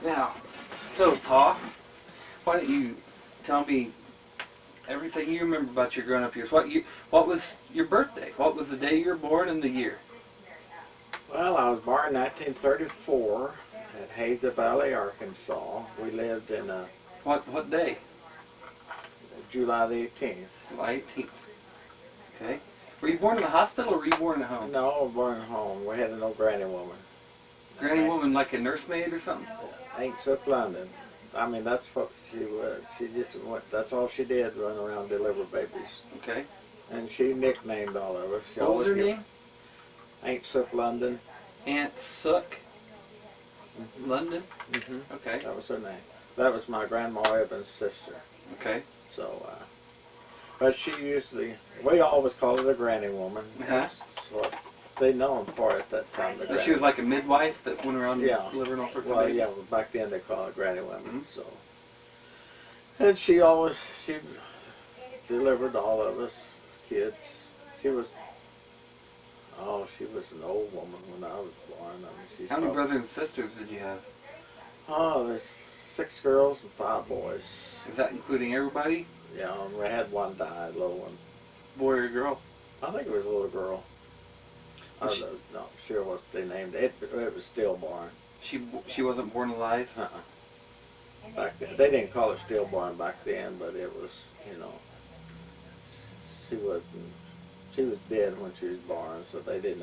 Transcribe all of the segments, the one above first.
Now, so Pa, why don't you tell me everything you remember about your grown-up years? What was your birthday? What was the day you were born and the year? Well, I was born in 1934 at Hazel Valley, Arkansas. We lived in What day? July the 18th. July 18th. Okay. Were you born in the hospital or were you born at home? No, I was born at home. We had an old granny woman. Granny woman, like a nursemaid or something? Ain't Sook London. I mean, that's what she was. She just went, that's all she did, run around deliver babies. Okay. And she nicknamed all of us. What was her name? Ain't Sook London. Aunt Sook London? Mm-hmm. Okay. That was her name. That was my grandma Evans' sister. Okay. So, but she usually, we always called her the granny woman. Uh-huh. That's what they known for at that time. So she was like a midwife that went around delivering all sorts of babies? Well, yeah, back then they called it granny women. Mm-hmm. So, and she delivered all of us kids. She was an old woman when I was born. I mean, How many brothers and sisters did you have? Oh, there's 6 girls and 5 boys. Is that including everybody? Yeah, and we had one die, a little one. Boy or girl? I think it was a little girl. I'm not sure what they named it. It was stillborn. She wasn't born alive? Back then. They didn't call it stillborn back then, but it was, she was dead when she was born, so they didn't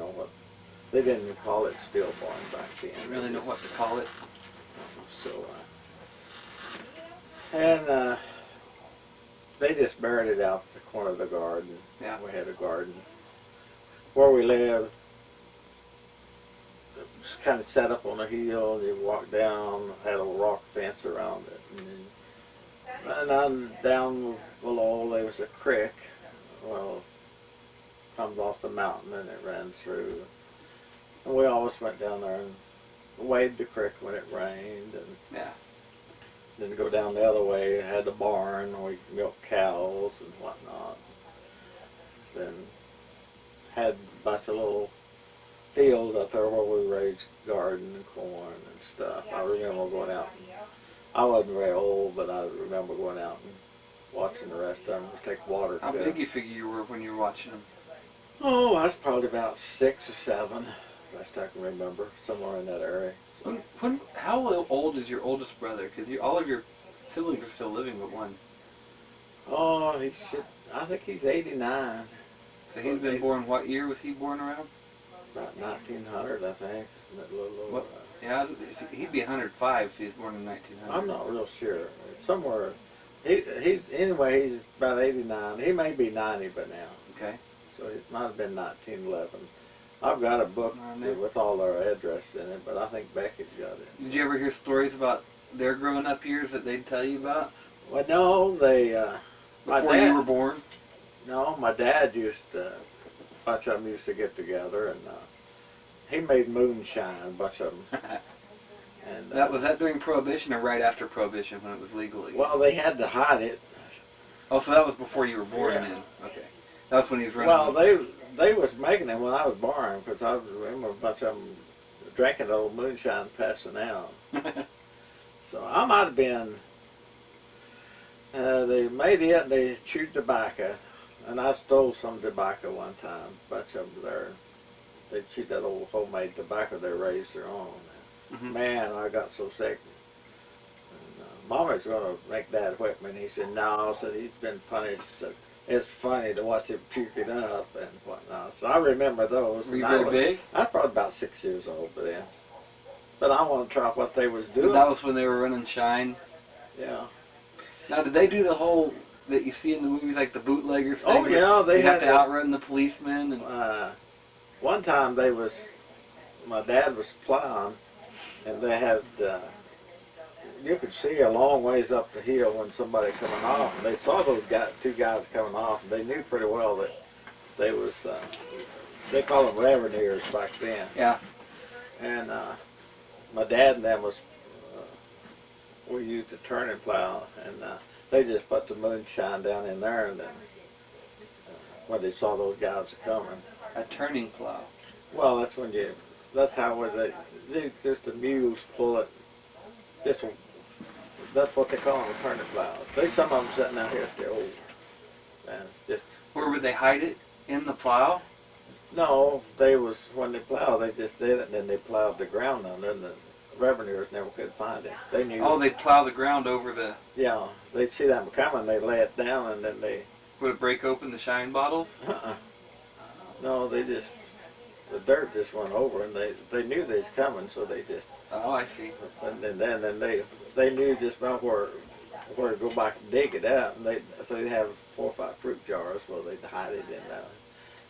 call it stillborn back then. Didn't really know what to call it. So, and they just buried it out the corner of the garden. Yeah. We had a garden. Where we lived, it was kind of set up on a hill. You walk down, had a rock fence around it. And then down below there was a creek. Well, comes off the mountain and it ran through. And we always went down there and waded the creek when it rained. And yeah. Then go down the other way, had the barn, we milked cows and whatnot. Then had a bunch of little fields out there where we raised garden and corn and stuff. I remember going out, I wasn't very old, but I remember going out and watching the rest of them take water. How big you figure you were when you were watching them? Oh, I was probably about 6 or 7, best I can remember, somewhere in that area. So. How old is your oldest brother? Because all of your siblings are still living but one. Oh, I think he's 89. So he's been born, what year was he born around? About 1900, I think. What? Yeah, he'd be 105 if he was born in 1900. I'm not real sure. Somewhere, he's about 89. He may be 90 by now. Okay. So it might have been 1911. I've got a book with all their addresses in it, but I think Becky's got it. Did you ever hear stories about their growing up years that they'd tell you about? Well, no, before you were born? No, my dad a bunch of them used to get together, and he made moonshine, a bunch of them. And was that during Prohibition or right after Prohibition when it was legal again? Well, they had to hide it. Oh, so that was before you were born then? Okay. That was when he was running. Well, they was making them when I was born, because I remember a bunch of them drinking old moonshine and passing out. So I might have been, they made it and they chewed tobacco, and I stole some tobacco one time, a bunch of them there. They chewed that old homemade tobacco they raised their own. Mm-hmm. Man, I got so sick. And, Mama's going to make Dad whip me, and he said, no, said he's been punished. Said, it's funny to watch him puke it up and whatnot. So I remember those. Were you very big? I was probably about 6 years old then. But I want to try what they was doing. But that was when they were running shine? Yeah. Now, did they do the whole that you see in the movies, like the bootleggers thing? Oh, yeah. They have to outrun the policemen? And one time my dad was plowing, and they had, you could see a long ways up the hill when somebody coming off, and they saw those two guys coming off, and they knew pretty well that they was, they called them revenuers back then. Yeah. And my dad and them we used a turning plow, and they just put the moonshine down in there, and then when they saw those guys coming. A turning plow? Well, that's how they just the mules pull it just, that's what they call them, turnip plows. There's some of them sitting out here at the old, and it's just, Where would they hide it? In the plow? no, they was, when they plowed, they just did it, and then they plowed the ground under, and the revenuers never could find it. They knew. Oh, they'd plow the ground over the... Yeah, they'd see them coming, they lay it down, and then they, Would it break open the shine bottles? no, they just, the dirt just went over, and they knew they was coming, so they just, Oh, I see. and then they knew just about where to go back and dig it out, and if they'd have 4 or 5 fruit jars, well, they'd hide it in there,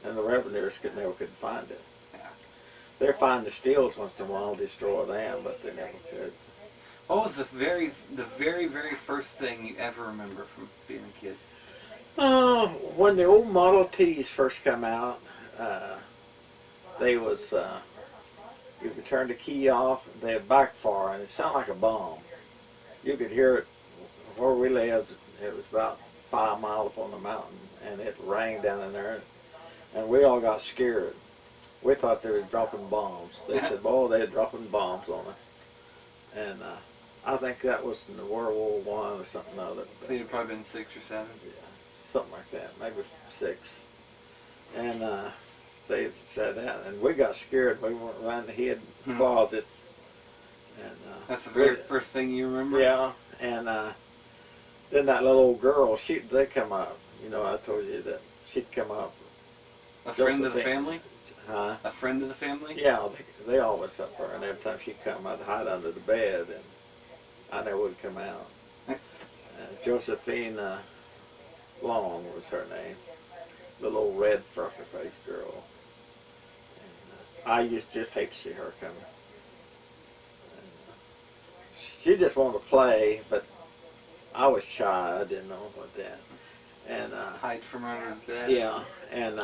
and the revenuers never could find it. Yeah. They'd find the steels once in a while, destroy them, but they never could. What was the very, very first thing you ever remember from being a kid? When the old Model Ts first come out, they was, you could turn the key off, they'd backfire, and it sounded like a bomb. You could hear it where we lived. It was about 5 miles up on the mountain, and it rang down in there, and we all got scared. We thought they were dropping bombs. They said, "Oh, they're dropping bombs on us," and I think that was in the World War I or something other. So you'd probably been 6 or 7. Yeah, something like that, maybe 6. And they said that, and we got scared. We went around the head closet. And That's the very first thing you remember? yeah, and then that little old girl, they come up. You know, I told you that she'd come up. A friend of the family? Huh? A friend of the family? Yeah, they always up there, and every time she'd come, I'd hide under the bed, and I never would come out. Josephine Long was her name, little old red fluffy-faced girl. And, I used to just hate to see her coming. And, she just wanted to play, but I was shy. I didn't know what that. And Hide from under the bed? yeah, and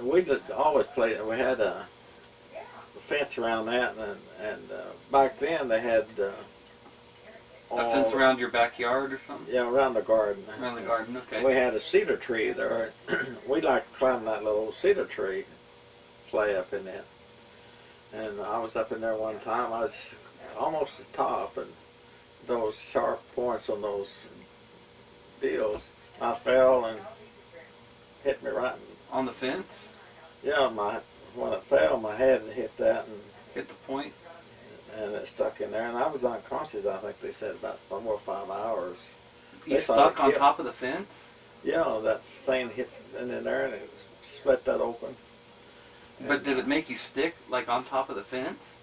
we did always play. We had a fence around that, and back then they had A fence around your backyard or something? yeah, around the garden. Around the garden, okay. We had a cedar tree there. We liked to climb that little cedar tree, play up in it. And I was up in there one time. I was almost at the top, and those sharp points on those deals, I fell and hit me right. On the fence? Yeah, when it fell, my head hit that, and Hit the point? it stuck in there. And I was unconscious. I think they said about 4 or 5 hours. You They thought stuck it on killed- top of the fence? Yeah, that thing hit in there, and it split that open. But And, did it make you stick, like, on top of the fence?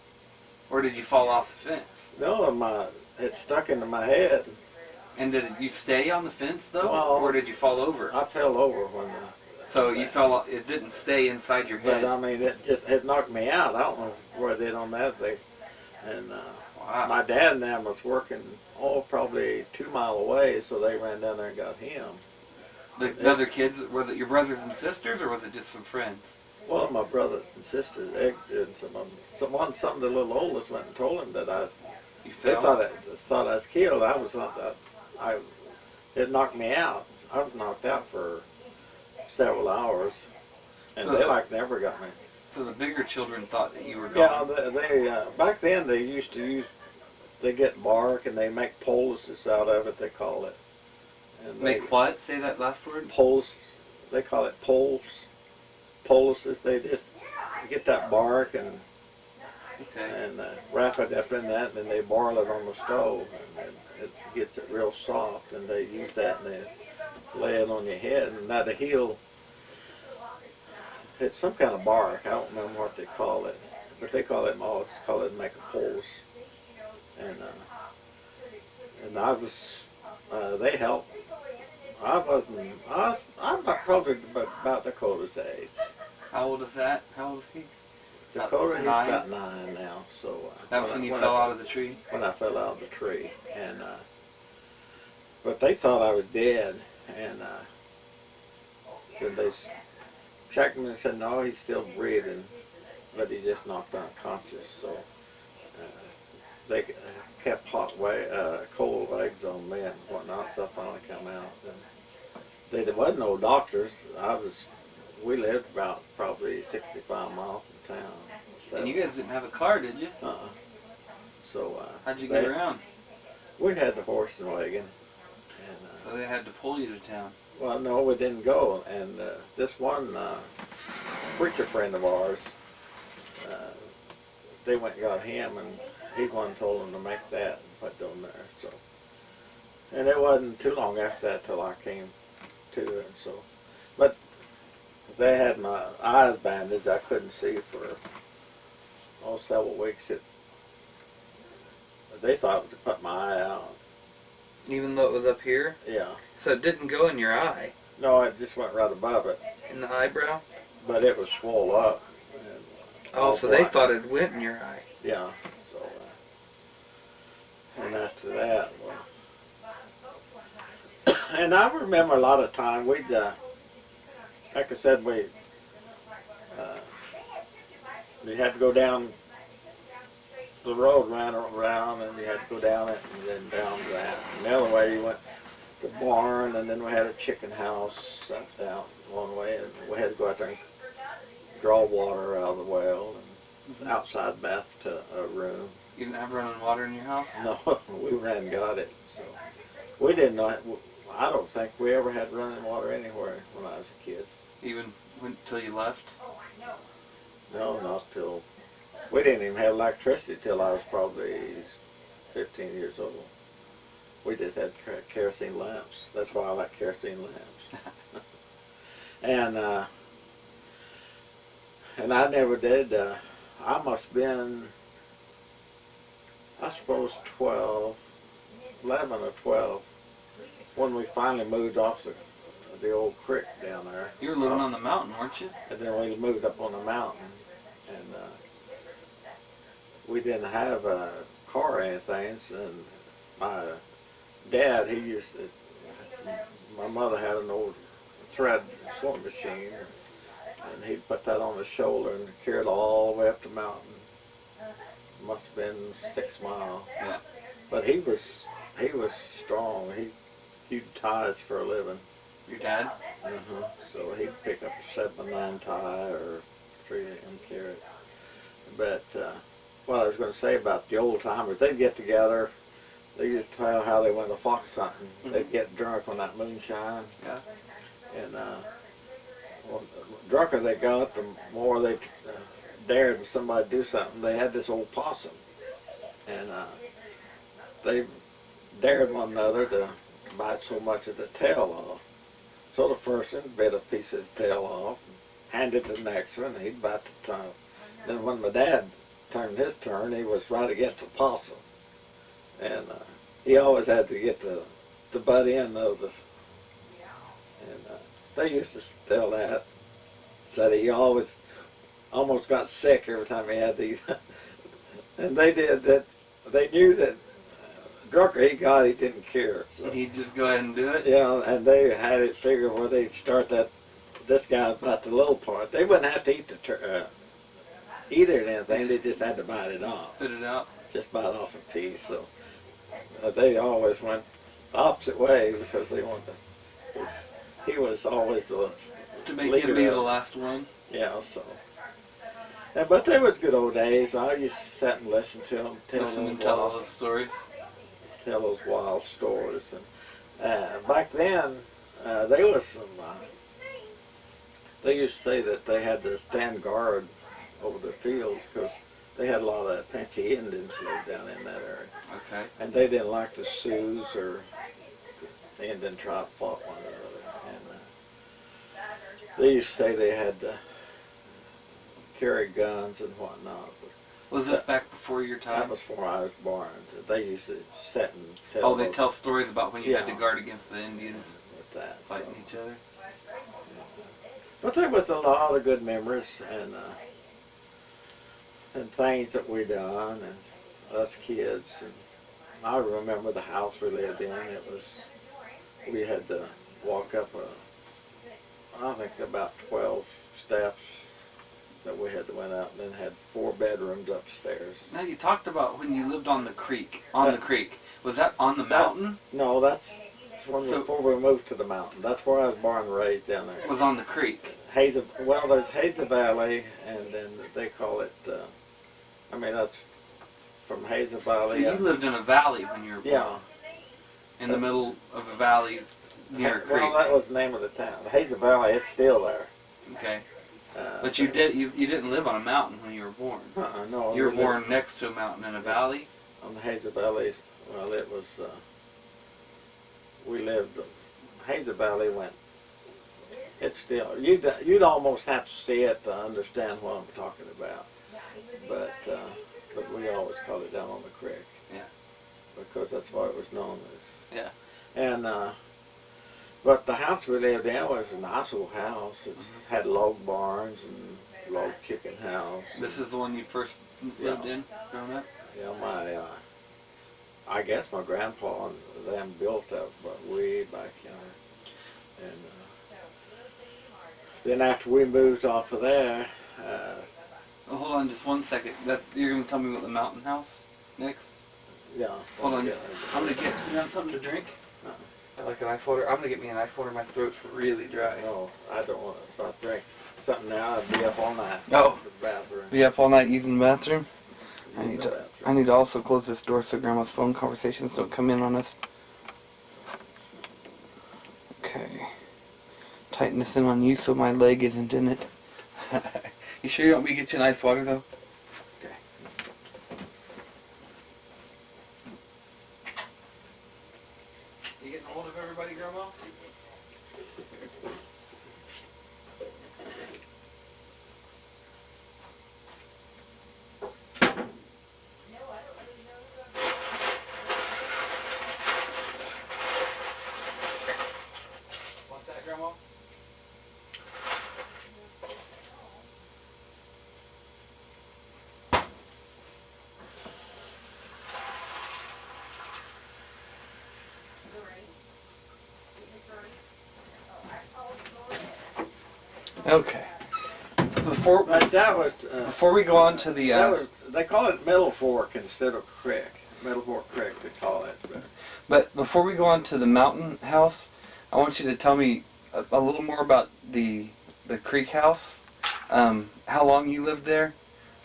Or did you fall off the fence? No, it stuck into my head. And did you stay on the fence, though? Well, or did you fall over? I fell over when. So you fell off, it didn't stay inside your head? But I mean, it knocked me out. I don't know where it did on that thing. And Wow. my dad and them was working, probably 2 miles away, so they ran down there and got him. The other kids, was it your brothers and sisters, or was it just some friends? Well, my brother and sister, they did some of them. Some of the little oldest went and told him that You they fell? thought I was killed. I was not. It knocked me out. I was knocked out for several hours, and So- they never got me. So the bigger children thought that you were Yeah, gone? they back then they used to they get bark and they make poultices out of it. They call it. And Make what? Say that last word? They call it poultices. They just get that bark and Okay. wrap it up in that, and then they boil it on the stove, and it gets it real soft, and they use that and they lay it on your head, and that'll heal. It's some kind of bark. I don't remember what they call it, but they call it make a pulse. And I was, they helped. I'm probably about Dakota's age. How old is that? How old is he? Dakota, he's 9? about 9 now. So That was when you fell out of the tree? When I fell out of the tree, and but they thought I was dead, and then they checked me and said, no, he's still breathing, but he just knocked unconscious. So they kept cold eggs on me and whatnot, so I finally come out. And there wasn't no doctors. We lived about probably 65 miles from town. And you guys didn't have a car, did you? Uh-uh. So how'd you get around? We had the horse and wagon. And, so they had to pull you to town. well, no, we didn't go. And this one preacher friend of ours, they went and got him, and he one told them to make that and put them there. So, and it wasn't too long after that till I came to it. So, but they had my eyes bandaged. I couldn't see for several weeks. They thought it was to put my eye out. Even though it was up here? Yeah. So it didn't go in your eye? No, it just went right above it. In the eyebrow? But it was swole up. And, oh, so they thought it went in your eye. Yeah. So, and after that, well, and I remember a lot of time we'd, like I said, we had to go down the road, ran around, and you had to go down it and then down to that. And the other way you went to the barn, and then we had a chicken house down one way, and we had to go out there and draw water out of the well and outside bath to a room. You didn't have running water in your house? No, we ran and got it. So we didn't know. I don't think we ever had running water anywhere when I was a kid. Even until you left? No, not till. We didn't even have electricity till I was probably 15 years old. We just had kerosene lamps. That's why I like kerosene lamps. And I never did. I must have been, I suppose 12, 11 or 12, when we finally moved off the old creek down there. You were living on the mountain, weren't you? And then we moved up on the mountain, and we didn't have a car or anything. And my dad, my mother had an old thread sewing machine, and he'd put that on his shoulder and carry it all the way up the mountain. Must have been 6 miles. Yeah. But he was strong. He hewed ties for a living. Your dad? So he'd pick up a 7 or 9 tie or 3 and carry it. But what I was going to say about the old timers, they'd get together. They used to tell how they went to fox hunting. They'd get drunk on that moonshine. Yeah. And well, the drunker they got, the more they dared somebody do something. They had this old possum, and they dared one another to bite so much of the tail off. So the first one bit a piece of the tail off, and handed it to the next one, and he'd bite the tongue. Then when my dad turned his turn, he was right against the possum, and he always had to get the butt end of this. And they used to tell that he always almost got sick every time he had these. And they did that. They knew that drunker he got, he didn't care. So. He'd just go ahead and do it? Yeah, and they had it figured where they'd start this guy about the little part. They wouldn't have to eat eat it or anything. They just had to bite it off. Spit it out? Just bite off a piece. So they always went the opposite way because they wanted to. He was always the to make leader him be the last one? Yeah, so. Yeah, but they was good old days. I used to sit and listen to them. Tell all those stories? Tell those wild stories. And back then, there was some, they used to say that they had to stand guard over the fields because they had a lot of Apache Indians lived down in that area. Okay. And they didn't like the Sioux or the Indian tribe fought one another. And they used to say they had to carry guns and whatnot. Was this back before your time? That was before I was born. They used to sit and tell. Oh, they tell stories about when you had to Yeah. guard against the Indians With that, fighting so. each other? But there was a lot of good memories and things that we done and us kids. And I remember the house we lived in. We had to walk up I think about 12 steps that we had to went up, and then had 4 bedrooms upstairs. Now you talked about when you lived on the creek. The creek. Was that on the mountain? No, that's before we moved to the mountain. That's where I was born and raised down there. It was on the creek. Well, there's Hazel Valley, and then they call it, that's from Hazel So Valley. you lived in a valley when you were born. Yeah. In the middle of a valley near a creek. Well, that was the name of the town. The Hazel Valley, it's still there. Okay. But you didn't live on a mountain when you were born. No. You were born next to a mountain in a valley? On the Hazel Valley, well, it was, we lived, Hazel Valley went, it's still, you'd almost have to see it to understand what I'm talking about. But we always called it down on the creek. Yeah. Because that's what it was known as. Yeah. And, but the house we lived in was a nice old house. It had log barns and log chicken house. This is the one you first lived in growing up? Yeah, I guess my grandpa and them built up, but way back there. And then after we moved off of there, Oh, hold on just one second. You're going to tell me about the mountain house next? yeah. Hold on, I'm going to get you something to drink. Like an ice water. I'm going to get me an ice water. My throat's really dry. No, I don't want to stop drinking something now. I'd be up all night. Oh. To the bathroom. Be up all night using the bathroom? I Use need the to bathroom. also close this door so Grandma's phone conversations don't come in on us. Okay. Tighten this in on you so my leg isn't in it. You sure you want me to get you an ice water though? Okay. You getting hold of everybody, Grandma? What's that, Grandma? Okay. But that was, Before we go on to the they call it Middle Fork instead of Creek. Middle Fork Creek, they call it. But before we go on to the mountain house, I want you to tell me a little more about the creek house. How long you lived there,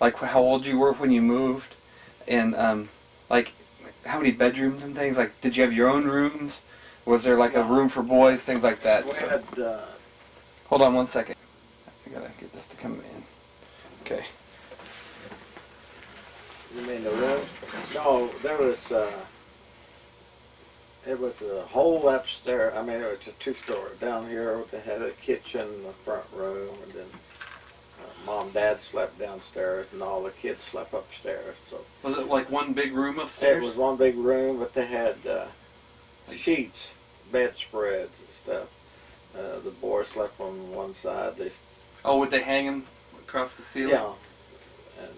like how old you were when you moved, and like how many bedrooms and things. Like, did you have your own rooms? Was there like a room for boys, things like that? We had, Hold on one second. I gotta get this to come in. Okay. you mean the room? No, there was, it was a whole upstairs. I mean, it was a two-story. Down here, they had a kitchen, a front room, and then Mom and Dad slept downstairs, and all the kids slept upstairs. So Was it like one big room upstairs? it was one big room, but they had sheets, bedspreads and stuff. The boys slept on one side. Oh, would they hang them across the ceiling? Yeah, and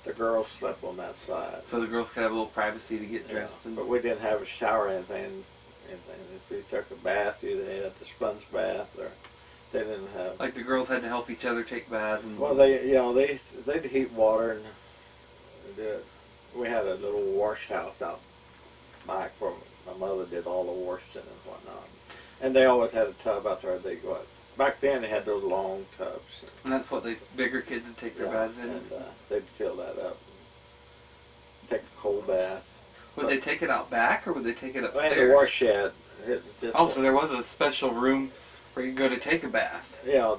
the girls slept on that side. So the girls could have a little privacy to get Yeah, dressed. And but we didn't have a shower or anything. If we took a bath, either they had the sponge bath, or they didn't have. like the girls had to help each other take baths. And Well, they'd heat water and do it. We had a little wash house out back where my mother did all the washing and whatnot. And they always had a tub out there. They go out. Back then they had those long tubs. And that's what the bigger kids would take their baths in. And they'd fill that up. Take a cold bath. Would they take it out back or would they take it In upstairs? the wash shed. Oh, so there was a special room where you go to take a bath. Yeah,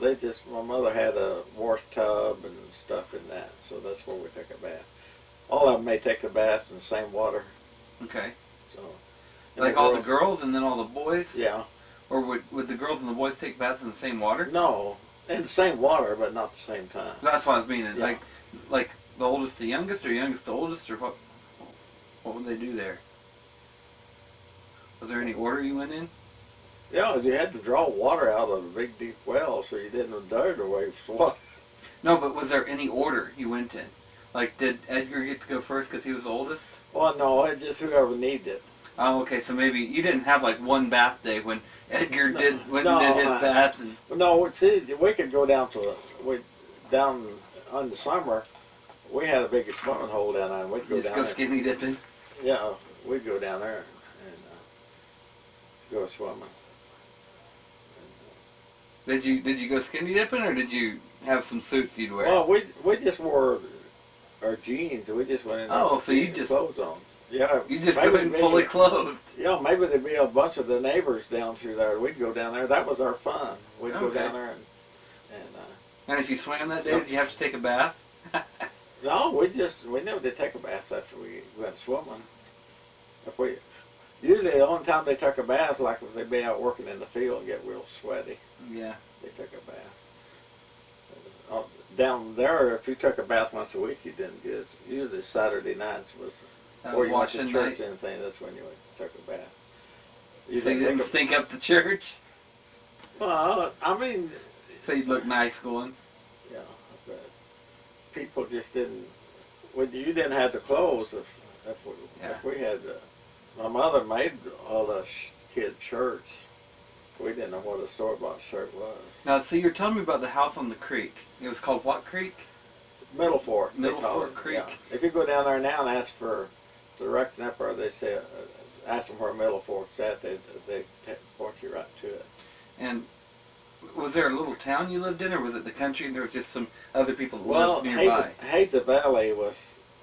my mother had a wash tub and stuff in that, so that's where we take a bath. All of them may take a bath in the same water. Okay. So. Like all the girls and then all the boys? Yeah. Or would the girls and the boys take baths in the same water? No, in the same water, but not the same time. That's what I was meaning. Yeah. Like the oldest to youngest or youngest to oldest, or what? What would they do there? Was there any order you went in? Yeah, you had to draw water out of a big deep well, so you didn't dirt away from water. No, but was there any order you went in? Like, did Edgar get to go first because he was the oldest? Well, no, it just whoever needed it. Oh, okay. So maybe you didn't have like one bath day when Edgar went and did his bath. And No, see, we could go down down in the summer. We had a big swimming hole down there, and we'd go just down go there. skinny dipping. Yeah, we'd go down there and go swimming. Did you go skinny dipping or did you have some suits you'd wear? Well, we just wore our jeans. We just went in there Oh, with so you jeans and just clothes on. Yeah, you just maybe go in fully clothed. Yeah, maybe there'd be a bunch of the neighbors down through there. We'd go down there. That was our fun. We'd go Okay. down there and And if you swam that day, did you have to take a bath? no, we never did take a bath after we went swimming. If we usually the only time they took a bath, like if they'd be out working in the field and get real sweaty, Yeah. they took a bath. Down there, if you took a bath once a week, you did good. Usually Saturday nights was, or you went to washing church night. or anything. That's when you took a bath. So you didn't stink up the church? Well, I mean, So you'd look nice going? yeah, but people just didn't. Well, you didn't have the clothes if we had. My mother made all the kids shirts. We didn't know what a store-bought shirt was. Now, see, you're telling me about the house on the creek. It was called what creek? Middle Fork. Middle Fork Creek. Yeah. If you go down there now and ask for directions up there, they say, ask them where Middle Fork's at. They point you right to it. And was there a little town you lived in, or was it the country and there was just some other people that lived nearby? Hazel Valley was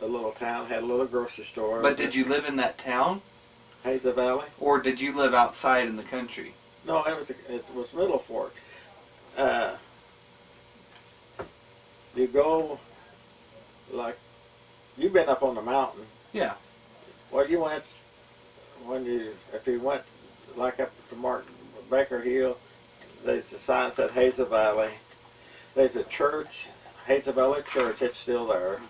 a little town, had a little grocery store. But did you live in that town? Hazel Valley? Or did you live outside in the country? No, it was Middle Fork. You go, like, you've been up on the mountain. Yeah. Well, you went, if you went, like up to Baker Hill, there's a sign that said Hazel Valley. There's a church, Hazel Valley Church, it's still there.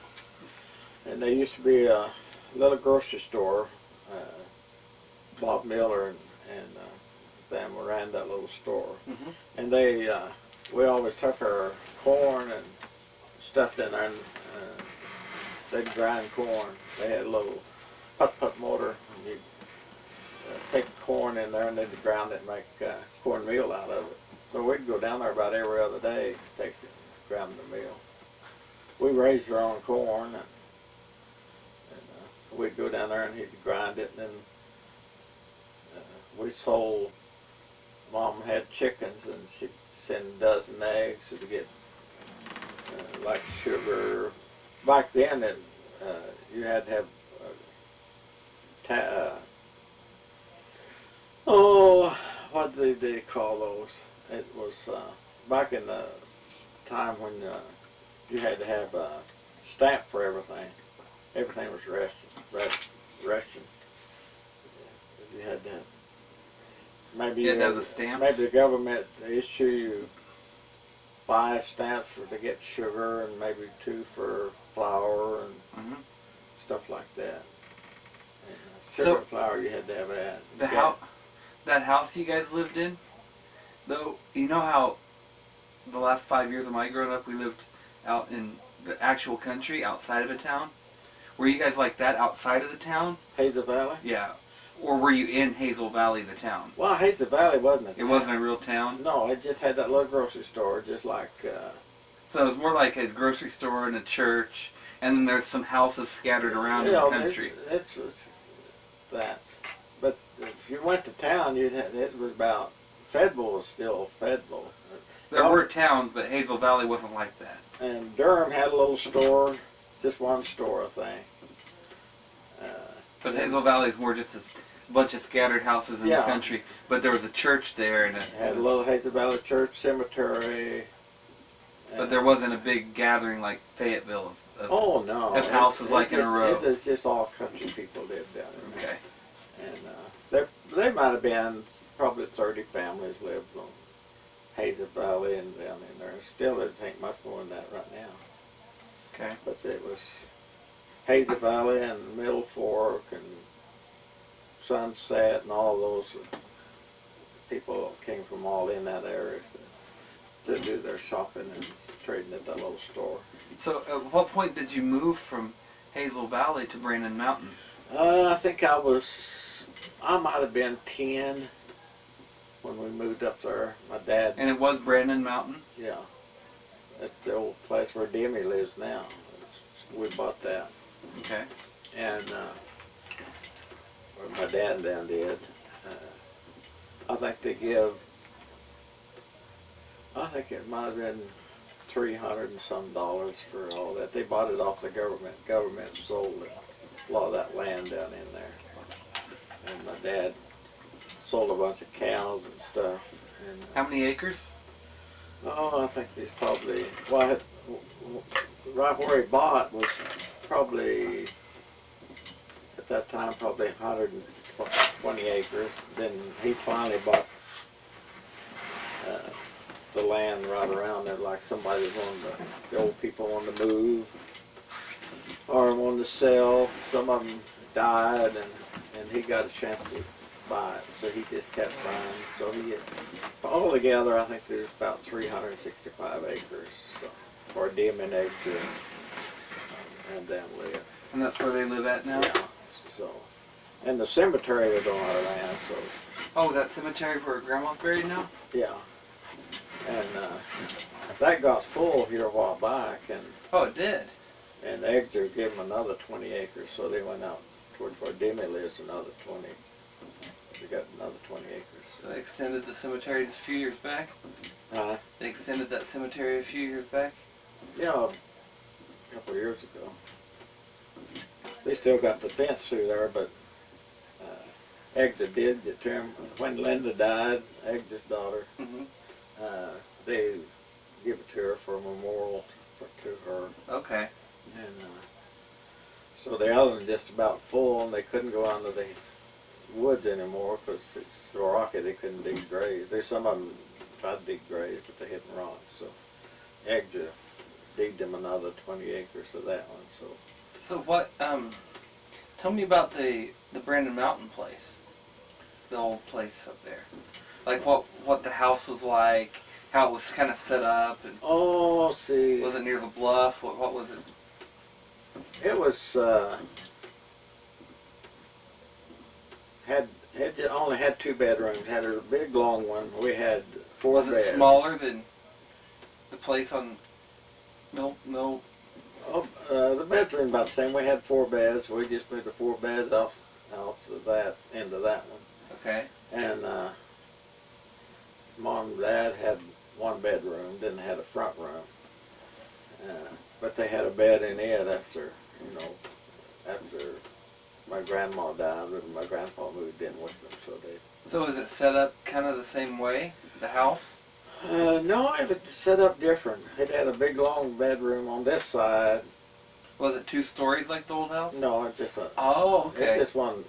And there used to be a little grocery store, Bob Miller and them ran that little store. Mm-hmm. And we always took our corn and stuffed in there, and they'd grind corn. They had a little putt-putt motor, and you'd take the corn in there and they'd grind it and make cornmeal out of it. So we'd go down there about every other day to grind the meal. We raised our own corn, and we'd go down there and he'd grind it, and then we sold. Mom had chickens, and she'd send a dozen eggs to get like sugar. Back then, you had to have what did they call those? It was back in the time when you had to have a stamp for everything. Everything was ration. You had to have. Maybe you had to have the stamps? Maybe the government issue you 5 stamps to get sugar, and maybe 2 for flour and stuff like that. And sugar and flour, you had to have that. That house you guys lived in, though, you know how the last 5 years of my growing up, we lived out in the actual country, outside of a town? Were you guys like that outside of the town? Hazel Valley? Yeah. Or were you in Hazel Valley, the town? Well, Hazel Valley wasn't a town. It wasn't a real town? No, it just had that little grocery store, just like... So it was more like a grocery store and a church, and then there's some houses scattered around in the country. It was that. But if you went to town, it was about... Fayetteville was still Fayetteville. There were towns, but Hazel Valley wasn't like that. And Durham had a little store, just one store, I think. But Hazel Valley is more just a bunch of scattered houses in the country. But there was a church there, and it had a little Hazel Valley church, cemetery. But there wasn't a big gathering like Fayetteville of houses like in a row. It was just all country people lived down there. Okay. And there might have been probably 30 families lived on Hazel Valley and down in there. Still, there ain't much more than that right now. Okay. But it was Hazel Valley and Middle Fork and Sunset and all those people came from all in that area to do their shopping and trading at that little store. So at what point did you move from Hazel Valley to Brandon Mountain? I think I might have been 10 when we moved up there. My dad. And it was Brandon Mountain? Yeah. That's the old place where Demi lives now. We bought that. Okay. And my dad and them did. I think it might have been $300 and some for all that. They bought it off the government. Government sold it, a lot of that land down in there. And my dad sold a bunch of cows and stuff. And How many acres? oh, I think he's probably, well, right where he bought was probably, at that time, probably 120 acres. Then he finally bought the land right around there, like somebody wanted the old people wanted to move or wanted to sell. Some of them died, and he got a chance to buy it, so he just kept buying. So he, altogether, I think there's about 365 acres so, for Dim and Edgar and them live. And that's where they live at now? Yeah. So, and the cemetery was on our land, so. Oh, that cemetery where Grandma's buried now? Yeah. And that got full here a while back, and Oh, it did? and Edgar gave them another 20 acres, so they went out towards where Demi lives, another 20. They got another 20 acres. So they extended the cemetery just a few years back? They extended that cemetery a few years back? Yeah, a couple of years ago. They still got the fence through there, but Edgar did get to him. When Linda died, Edgar's daughter, they give it to her for a memorial to her. Okay. And so the other one just about full, and they couldn't go onto the woods anymore because it's so rocky they couldn't dig graves. There's some of them tried to dig graves, but they hit rocks. So Edgar digged them another 20 acres of that one. So what? Tell me about the Brandon Mountain place, the old place up there. Like what the house was like, how it was kind of set up. And oh, see. was it near the bluff? What was it? It was only had 2 bedrooms. Had a big long one. We had 4 beds. Was it smaller than the place on Mill? Oh, the bedroom about the same. We had 4 beds. We just moved the 4 beds off of that into that one. Okay. And Mom and Dad had 1 bedroom. Didn't have a front room. But they had a bed in it after my grandma died and my grandpa moved in with them. So was it set up kind of the same way, the house? No, it was set up different. It had a big long bedroom on this side. Was it 2 stories like the old house? No, it's just a. Oh, okay. It's just one.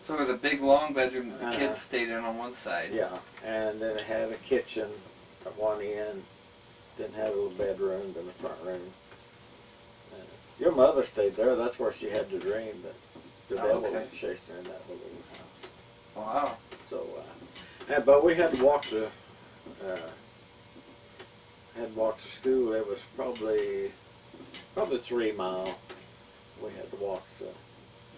So it was a big long bedroom that the kids stayed in on one side. Yeah, and then it had a kitchen at one end. Didn't have a little bedroom, then a front room. Your mother stayed there. That's where she had the dream that the devil was chasing her in that little house. Wow. So, but we had to walk to school. It was probably 3 miles. We had to walk to.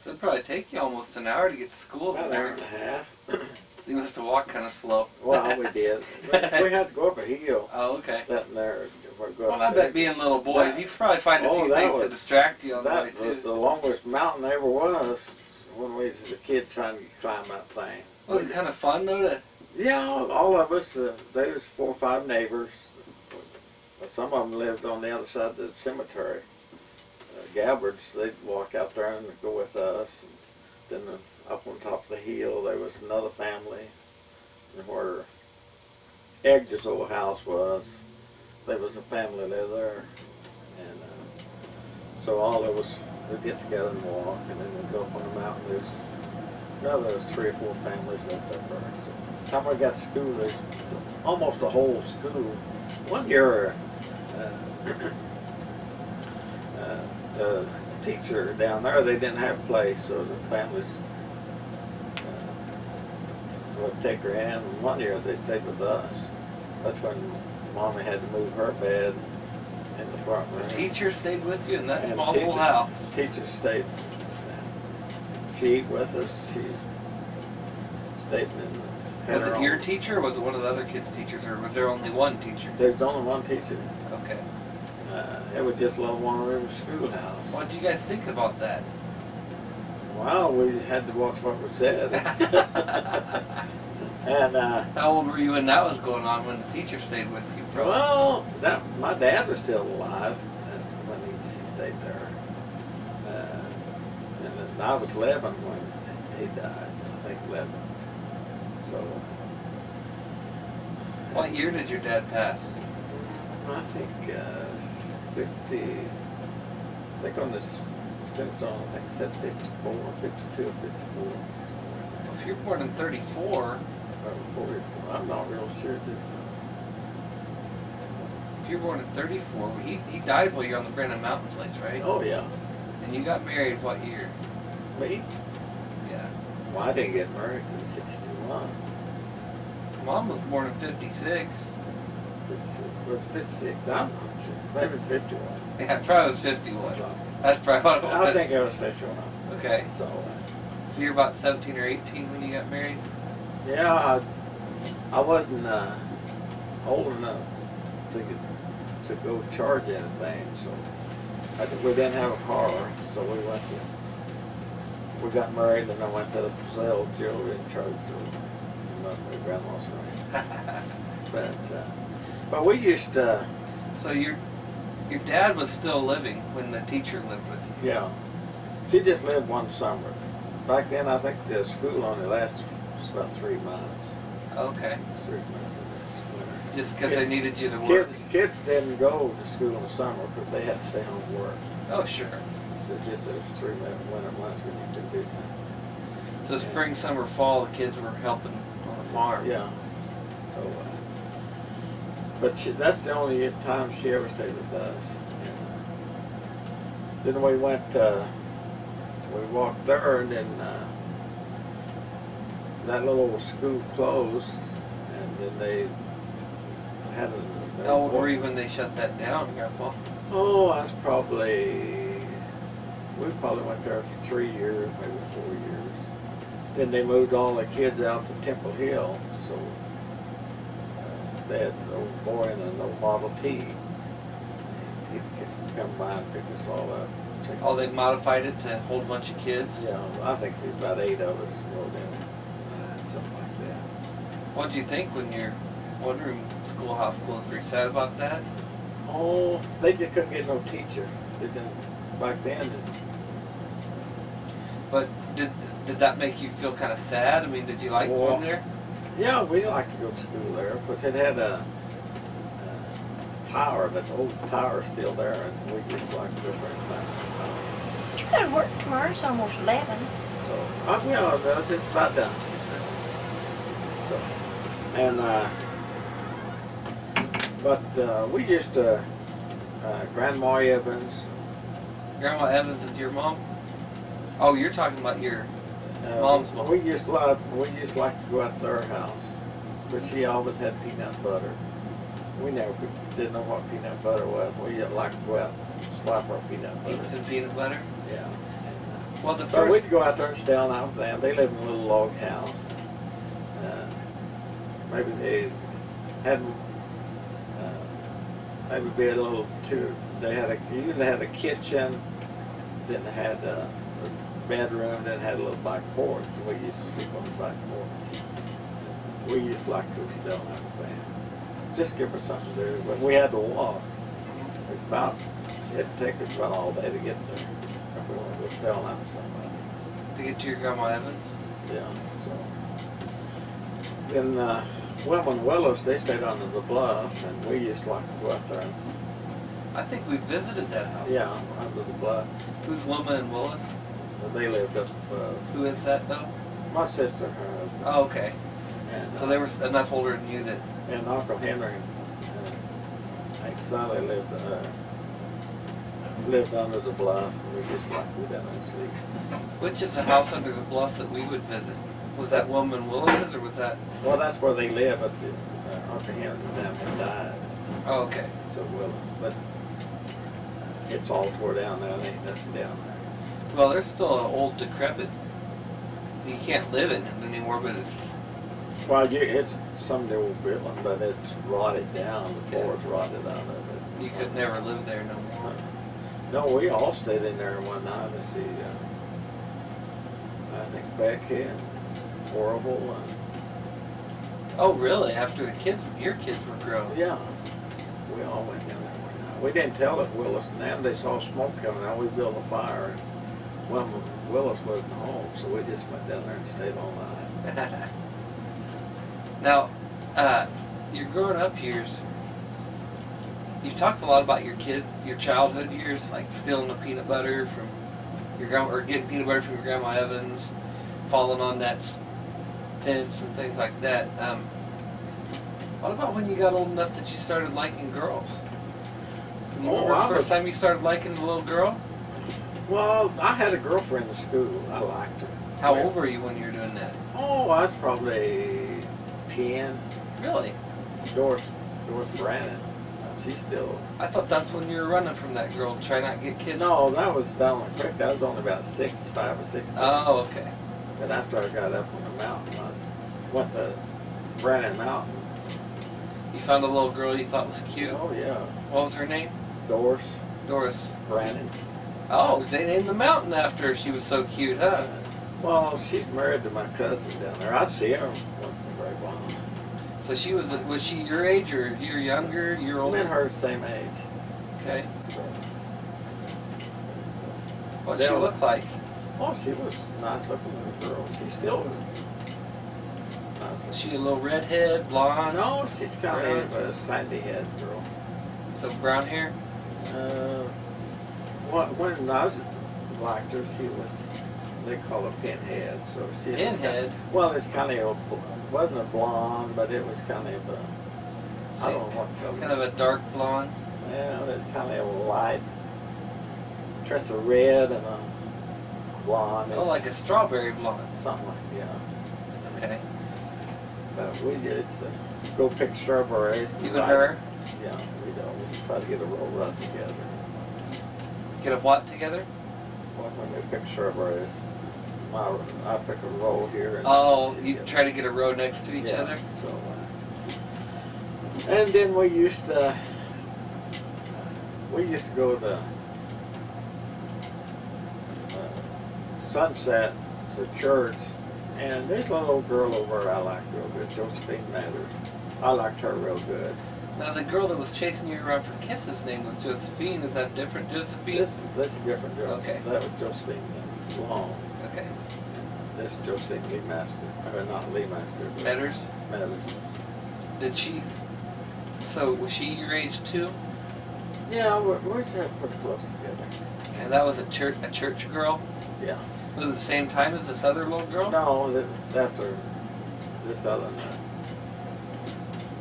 So it'd probably take you almost an hour to get to school. About an hour and a half. So you must have walked kind of slow. Well, we did. We had to go up a hill. Oh, okay. Sitting there. Well, I bet being little boys, you probably find a few things to distract you on the way too. That was the longest mountain there ever was when we was a kid trying to climb that thing. Was it kind of fun though to? Yeah, all of us. There was 4 or 5 neighbors. Some of them lived on the other side of the cemetery. Gabbards, they'd walk out there and go with us. And then up on top of the hill, there was another family. And where Edgar's old house was, there was a family lived there. And so all of us would get together and walk, and then we'd go up on the mountain. There's 3 or 4 families lived up there. So, time we got to school, there's almost a whole school. One year, the teacher down there, they didn't have a place, so the families would take her in. And one year they stayed with us. That's when Mommy had to move her bed in the front room. The teacher stayed with you in that And small little house? Teacher stayed. She ate with us. She stayed in. Was it your teacher, or was it one of the other kids' teachers, or was there only one teacher? There's only one teacher. Okay. It was just a little one-room schoolhouse. What did you guys think about that? Well, we had to watch what we said. And How old were you when that was going on, when the teacher stayed with you? Probably? well, my dad was still alive when she stayed there. And then I was 11 when he died. I think 11. So. What year did your dad pass? I think 50. I think on this tombstone, I think it said 54, 52 or 54. Well, if you're born in 34. Or 44. I'm not real sure this time. If you're born in 34, he died while you're on the Brandon Mountain place, right? Oh yeah. And you got married what year? Me? Yeah. Well, I didn't get married till 61. Mom was born in 56. Was 56? I'm not sure. Maybe 51. Yeah, it probably was 51. So, That's probably what it was. I think it was 51. Okay. So you're about 17 or 18 when you got married? yeah, I wasn't old enough to go charge anything, so we didn't have a car, so we got married and I went to the sale jewelry in church, so my grandma's ring. But we used to. So your dad was still living when the teacher lived with you? Yeah, she just lived one summer. Back then, I think the school only lasted about 3 months. Okay. 3 months of this winter. Just because they needed you to work? Kids didn't go to school in the summer because they had to stay home and work. Oh, sure. So just those 3 winter months when you could do that. So spring, summer, fall, the kids were helping on the farm? Yeah. So, but that's the only time she ever stayed with us. And, then we went, we walked there, and then that little school closed, and then they had a. How old were you when they shut that down, Grandpa? Oh, I was we probably went there for 3 years, maybe 4 years. Then they moved all the kids out to Temple Hill, so they had an old boy in an old Model T. He'd come by and pick us all up. Oh, they modified it to hold a bunch of kids? Yeah, I think there's about 8 of us rode in it, something like that. What did you think when your one-room schoolhouse closed? Were you sad about that? Oh, they just couldn't get no teacher. They didn't, back then. But did that make you feel kind of sad? I mean, did you like going there? Yeah, we liked to go to school there, because it had a tower, that old tower still there, and we just liked to go there and back. You got to work tomorrow. It's almost 11. So, yeah, just about done. So, and, but we used to, Grandma Evans. Grandma Evans is your mom? Oh, you're talking about your mom's mom. We used to like to go out to her house, but she always had peanut butter. We never didn't know what peanut butter was. We liked to go out and swap our peanut butter. Eat some peanut butter? Yeah. Well, the So first... we'd go out there and stay all night with them. They lived in a little log house. Maybe they had, maybe be a little too. They usually had a kitchen, then they had a bedroom, then had a little back porch. We used to sleep on the back porch. We used to like to stay all night with them. Just give us something to do. But we had to walk. It'd take us about all day to get there. If we wanted to go stay all night with somebody. To get to your Grandma Evans? Yeah. So then Wilma and Willis, they stayed under the bluff, and we used to like to go out there. I think we visited that house. Yeah, under the bluff. Who's Wilma and Willis? They lived up. Who is that though? My sister, her husband. Oh, okay. And, So they were enough older than you that... And Uncle Henry, Aunt Sally lived under the bluff, and we just like to go down there and sleep. Which is the house under the bluff that we would visit? Was that Wilma and Willis's, or was that... Well, that's where they live, but Uncle Henry down there died. Oh, okay. So Willis, but it's all tore down now, there ain't nothing down there. Well, there's still an old decrepit. You can't live in it anymore, but it's... Well, it's some of the old building, but it's rotted down. The floor's rotted out of it. You could never live there no more. No, we all stayed in there one night to see, I think Becky and Horrible Oh, really? After your kids were grown? Yeah. We all went down there one night. We didn't tell it Willis and them. They saw smoke coming out. We built a fire. And well, Willis wasn't home, so we just went down there and stayed all night. Now, your growing up years, you've talked a lot about your childhood years, like stealing the peanut butter from your grandma, or getting peanut butter from your grandma Evans, falling on that fence and things like that. What about when you got old enough that you started liking girls? Can you remember the first time you started liking a little girl? Well, I had a girlfriend in school. I liked her. How old were you when you were doing that? Oh, I was probably 10. Really? Doris Brannon. She's still... I thought that's when you were running from that girl to try not to get kissed. No, that was down the creek. I was only about 5 or 6. Oh, okay. But after I got up on the mountain, I went to Brannon Mountain. You found a little girl you thought was cute? Oh, yeah. What was her name? Doris Brannon. Oh, they named the mountain after her. She was so cute, huh? Well, she's married to my cousin down there. I see her once in a great while. So was she your age, or you're younger, you're older? Me and her the same age. Okay. So, What did she look like? oh, she was a nice looking little girl. She still was nice. Was she a little redhead, blonde? No, she's kind of a sandy head girl. So brown hair? When I was liked her, she was, they call her pinhead. So she Pinhead? Well, it's kind of wasn't a blonde, but it was kind of a, I don't know what color. Kind of a dark blonde? Yeah, it's kind of a light, just a red and a blonde. Oh, like a strawberry blonde. Something like, yeah. Okay. But we just go pick strawberries. You and her? Yeah, we do. We try to get a roll run together. Get a what together? Well, when we pick strawberries, I pick a roll here. And Oh, you try to get a row next to each other? So, and then we used to go to Sunset to church, and there's a little girl over there I like real good, Josephine Mathers. I liked her real good. Now, the girl that was chasing you around for kisses' name was Josephine. Is that different, Josephine? This is different girl. Okay. That was Josephine Long. Okay. This is Josephine Lee Master. Or not Lee Master. But Matters? Mathers. Did she... So, was she your age, too? Yeah, we're pretty close together. And that was a church girl? Yeah. Was it the same time as this other little girl? No, this after this other night.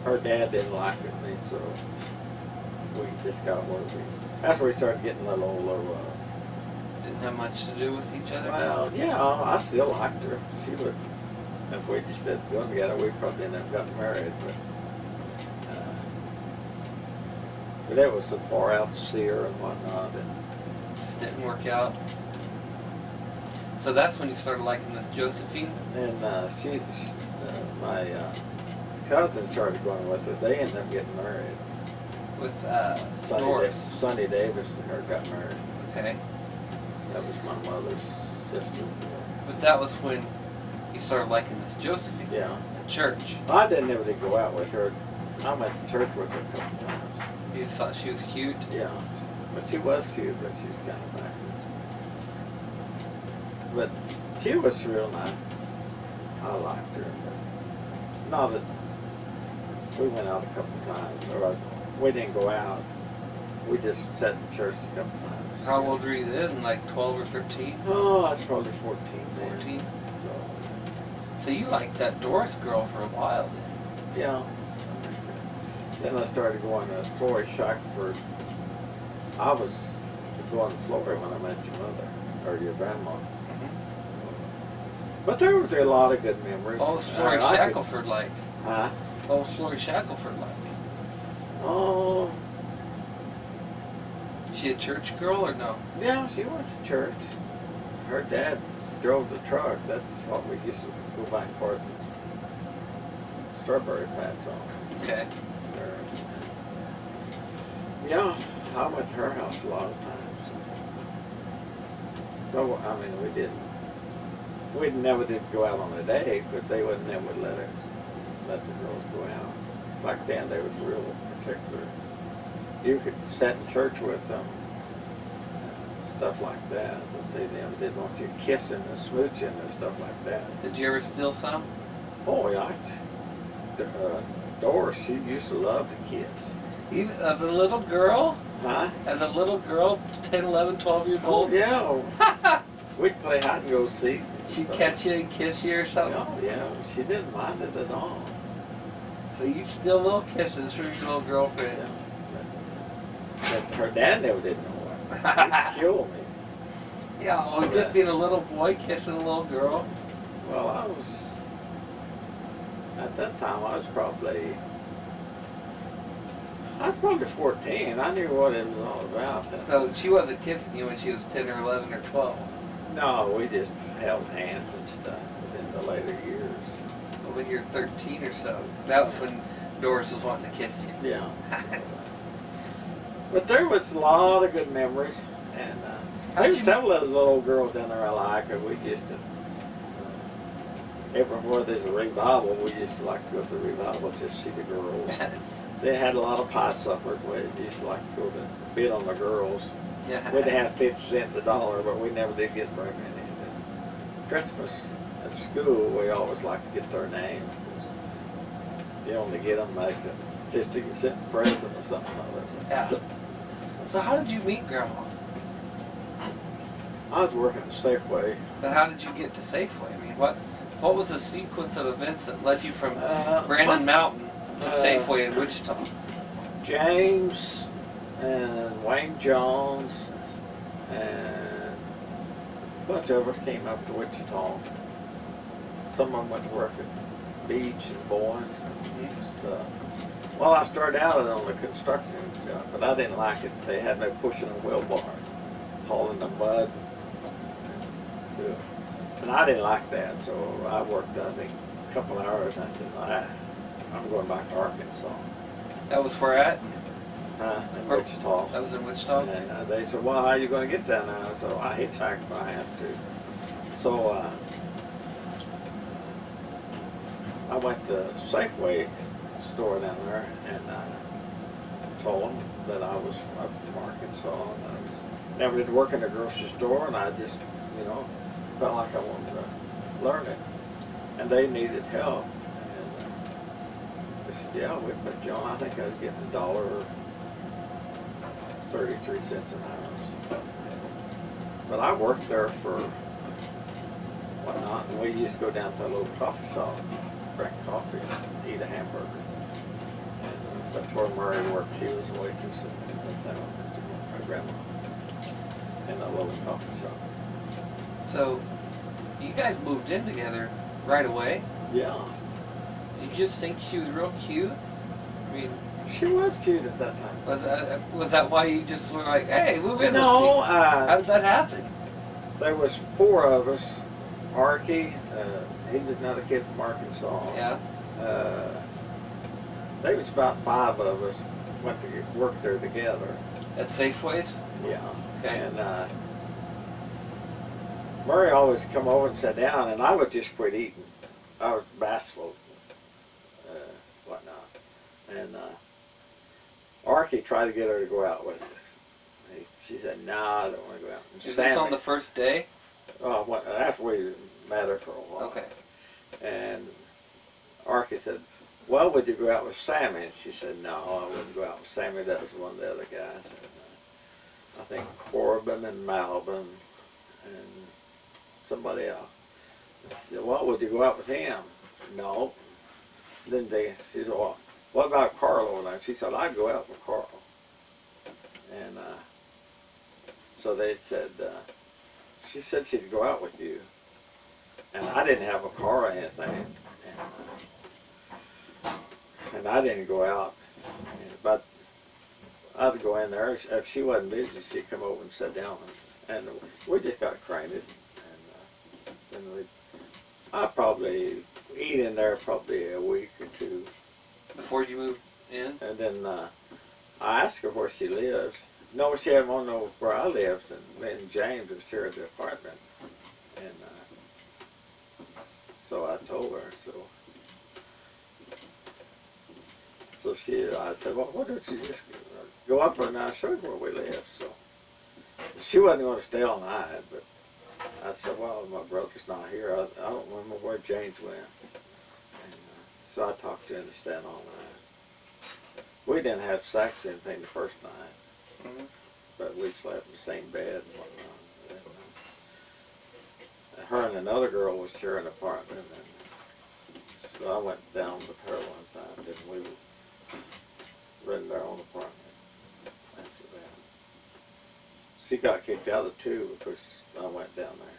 Her dad didn't like it, me, so we just got one of these. That's where we started getting a little. Didn't have much to do with each other? Well, yeah, I still liked her. She would. If we just did going together, we probably ended up getting married. But it was so far out to see her and whatnot. And Just didn't work out. So that's when you started liking this Josephine? and my cousin started going with her. They ended up getting married. With Doris? Sonny Davis and her got married. Okay. That was my mother's sister. But that was when you started liking this Josephine? Yeah. At church? I didn't ever go out with her. I went to church with her a couple times. You just thought she was cute? Yeah. But she was cute, but she was kind of backwards. But she was real nice. I liked her. But not that we went out a couple times, or we didn't go out. We just sat in church a couple times. How old were you then? Like 12 or 13? Oh, I was probably 14 then. 14? So, So you liked that Doris girl for a while then? yeah. Then I started going to Florrie Shackelford. I was going to Florrie when I met your mother, or your grandma. But there was a lot of good memories. What was Florrie Shackelford like? Huh? What was Florrie Shackelford like? Oh, She a church girl or no? yeah, she went to church. Her dad drove the truck. That's what we used to go back and forth. Strawberry patch on. Okay. Yeah, I went to her house a lot of times. So, I mean, we never did go out on a date, but they would never let her. let the girls go out. Back then they was real particular. You could sit in church with them, stuff like that, but they didn't want you kissing and smooching and stuff like that. Did you ever steal some? Oh yeah, Doris, she used to love to kiss. You, as a little girl? Huh? As a little girl, 10, 11, 12 years Oh old? yeah. We'd play hide and go seek. She'd catch you and kiss you or something? Oh yeah, she didn't mind it at all. So you steal little kisses from your little girlfriend? Yeah. But her dad never did know it. He'd kill me. Yeah, well, just being a little boy kissing a little girl. Well, at that time I was probably 14. I knew what it was all about. So she wasn't kissing you when she was 10 or 11 or 12? No, we just held hands and stuff in the later years. But when you're 13 or so, that was when Doris was wanting to kiss you. Yeah. But there was a lot of good memories, and there were several of those little girls down there I like, and we used to, everywhere there's a revival, we used to like to go to the revival just to see the girls. They had a lot of pie suppers. We used to like to go to bid on the girls. Yeah. We'd have 50 cents a dollar, but we never did get very many. And Christmas at school, we always liked to get their names. You only get them like a 50-cent present or something like that. Yeah. So how did you meet Grandma? I was working at Safeway. And how did you get to Safeway? I mean, what was the sequence of events that led you from Uh, Brandon Mountain to uh, Safeway in Wichita? James and Wayne Jones and a bunch of us came up to Wichita. Some of them went to work at Beach and Boynes and stuff. Well, I started out on the construction job, but I didn't like it. They had no pushing a wheelbarrow, hauling the mud. And I didn't like that, so I worked, I think, a couple hours, and I said, I'm going back to Arkansas. That was where at? In Wichita. That was in Wichita? And they said, well, how are you going to get down there? So I hitchhiked if I have to. So I went to Safeway store down there, and told them that I was up from Arkansas, and I never did work in a grocery store, and I just, felt like I wanted to learn it. And they needed help. And they said, yeah, we put you on. I think I was getting $1.33 an hour. But I worked there for whatnot, and we used to go down to a little coffee shop, drink coffee, and eat a hamburger. And that's where Murray worked. She was a waitress, and that's how I met my grandma in a little coffee shop. So, you guys moved in together right away? Yeah. Did you just think she was real cute? I mean, she was cute at that time. Was that why you just were like, hey, move in? No. How did that happen? There was 4 of us. Arky, he was another kid from Arkansas. Yeah. There was about 5 of us went to work there together. At Safeways? Yeah. Okay. And Murray always come over and sat down, and I would just quit eating. I was bashful, whatnot. And Arky tried to get her to go out with us. She said, no, I don't want to go out. And Is this on the first day? Oh, after we met her for a while. Okay. And Arky said, well, would you go out with Sammy? And she said, no, I wouldn't go out with Sammy. That was one of the other guys. And, I think Corbin and Malvin and somebody else. She said, well, would you go out with him? No. Then she said, well, what about Carl over there? She said, I'd go out with Carl. And so they said, she said she'd go out with you. And I didn't have a car or anything. And I didn't go out. But I'd go in there. If she wasn't busy, she'd come over and sit down. And we just got acquainted. And then I probably eat in there probably a week or 2. Before you moved in? And then I asked her where she lives. No, she didn't want to know where I lived. And me and James was here at the apartment. And so I told her. So I said, well, why don't you just go up and I'll show you where we live. So she wasn't going to stay all night, but I said, well, my brother's not here. I don't remember where James went. And, so I talked to her and stayed all night. We didn't have sex or anything the first night, but we slept in the same bed and whatnot. And, her and another girl was sharing an apartment, and so I went down with her one time, and we rented our own apartment after that. She got kicked out of two because I went down there.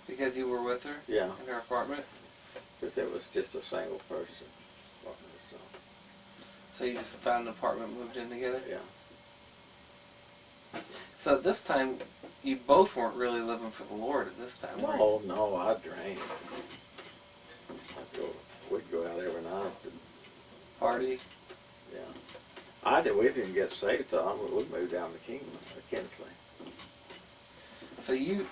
Because you were with her? Yeah. In her apartment? Because it was just a single person. So you just found an apartment, moved in together? Yeah. So at this time, you both weren't really living for the Lord at this time, were you? No, I drank. We'd go out every night. Party? Yeah. We didn't get saved till we moved down to Kinsley. So you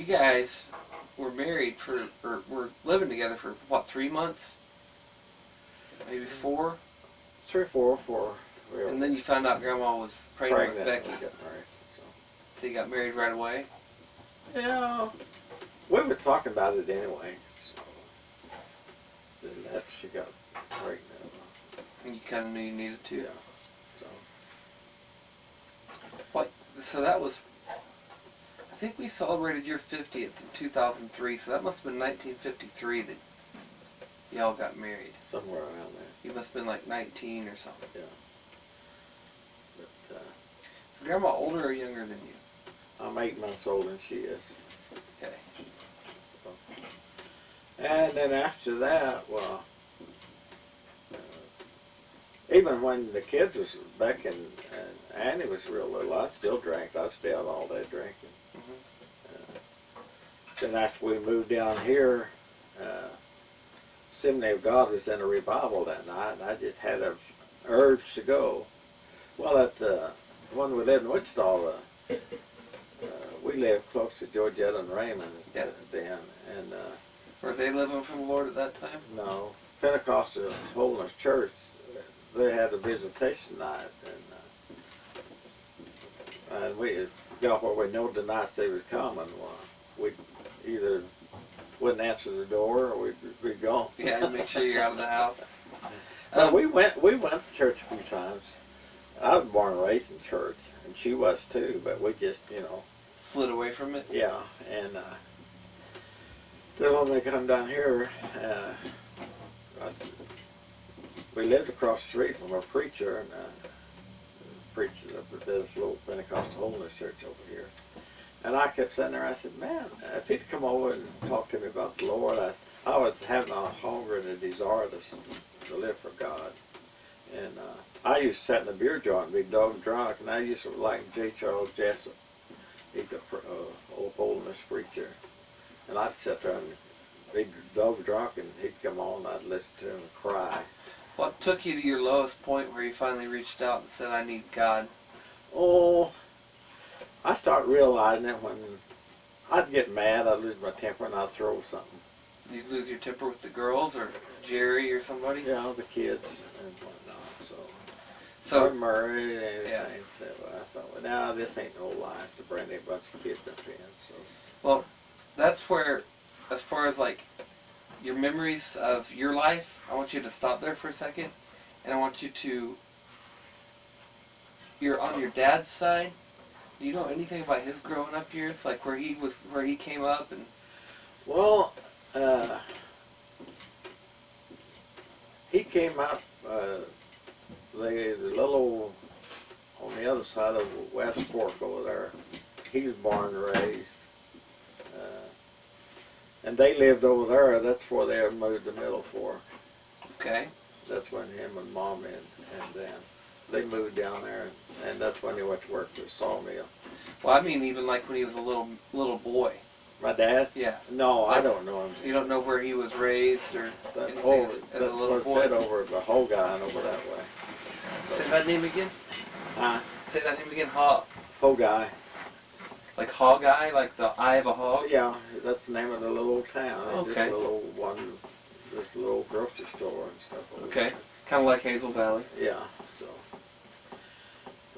guys were married or were living together for, what, 3 months? Maybe 4? 3 or 4. And then you found out Grandma was pregnant with Becky. We got married, So you got married right away? Yeah. We were talking about it anyway. So then after she got pregnant. And you kind of knew you needed to? Yeah. So. What? So that was, I think we celebrated your 50th in 2003, so that must have been 1953 that y'all got married. Somewhere around there. You must have been like 19 or something. Yeah. But, is Grandma older or younger than you? I'm 8 months older than she is. Okay. So. And then after that, well, even when the kids was back and Annie was real little, I still drank. I'd stay out all day drinking. Then after we moved down here, Assembly of God was in a revival that night, and I just had an urge to go. Well, when we lived in Wichita, we lived close to Georgetta and Raymond then, and were they living for the Lord at that time? No, Pentecostal Holiness Church. They had a visitation night, and we got where we know the nights they was coming. Well, we either wouldn't answer the door or we'd be gone. Yeah, make sure you're out of the house. We went to church a few times. I was born and raised in church, and she was too, but we just, slid away from it? Yeah, and then when we come down here, we lived across the street from a preacher, and preaches at this little Pentecostal Holiness Church over here. And I kept sitting there, I said, man, if he'd come over and talk to me about the Lord, I was having a hunger and a desire to live for God. And I used to sit in a beer joint and be dog drunk, and I used to like J. Charles Jessup. He's a old holiness preacher. And I'd sit there and be dog drunk, and he'd come on, and I'd listen to him and cry. What took you to your lowest point where you finally reached out and said, I need God? Oh, I started realizing it when I'd get mad, I'd lose my temper, and I'd throw something. You'd lose your temper with the girls or Jerry or somebody? Yeah, the kids and whatnot. So Murray and everything. Yeah. So I thought, well, now this ain't no life to bring a bunch of kids up in. So. Well, that's where, as far as like your memories of your life, I want you to stop there for a second, and I want you to. You're on your dad's side. Do you know anything about his growing up years, like where he came up and? Well, he came up. The little on the other side of West Fork over there. He was born and raised, and they lived over there. That's where they moved to Middle Fork. Okay. That's when him and Mom and then they moved down there, and that's when he went to work for the sawmill. Well, I mean, even like when he was a little boy. My dad? Yeah. No, like, I don't know him. You don't know where he was raised or anything as a little boy? That's over the whole guy over that way. So. Say that name again? Huh? Say that name again, Whole guy. Like Hog Eye, like the eye of a hog? Yeah, that's the name of the little town. Okay. Just a little grocery store and stuff over Okay. there. Kind of like Hazel Valley. Yeah, so.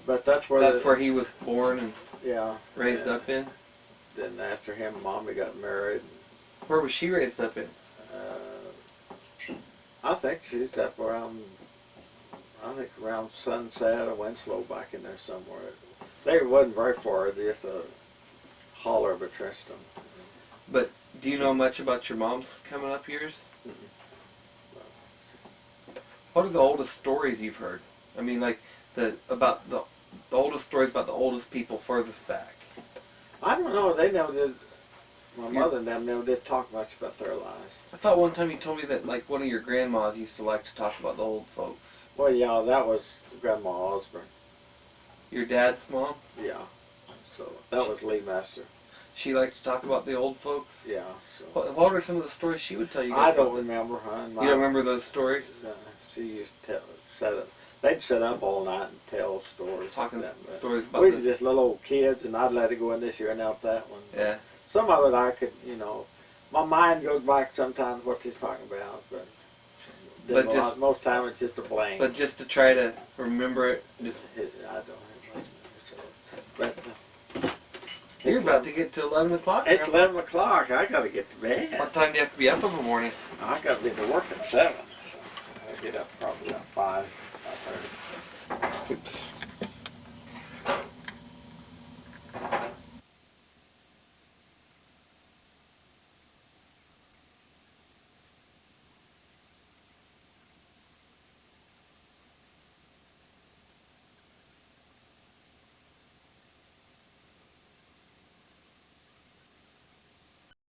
But that's where That's where he was born and yeah, raised up in. Then after him, Mommy got married. Where was she raised up in? I think she's up around, I think around Sunset or Winslow back in there somewhere. They wasn't very far, just a holler between them. But do you know much about your mom's coming up years? What are the oldest stories you've heard? I mean, like the oldest stories about the oldest people furthest back. I don't know. They never did. My mother and them never did talk much about their lives. I thought one time you told me that like one of your grandmas used to like to talk about the old folks. Well, yeah, that was Grandma Osburn. Your dad's mom? Yeah. So that was Lee Master. She liked to talk about the old folks? Yeah. So. What are some of the stories she would tell you I guys don't about remember, huh? You don't remember those stories? She used to they'd sit up all night and tell stories. Talking them, stories about we were just little old kids, and I'd let it go in this year and out that one. Yeah. Some of it I could, my mind goes back sometimes what she's talking about, but most time it's just a blank. But just to try to remember it, just I don't have much. But you're about to get to 11 o'clock. It's 11 o'clock. I got to get to bed. What time do you have to be up in the morning? I got to be to work at 7, so I get up probably about 5:30. Oops.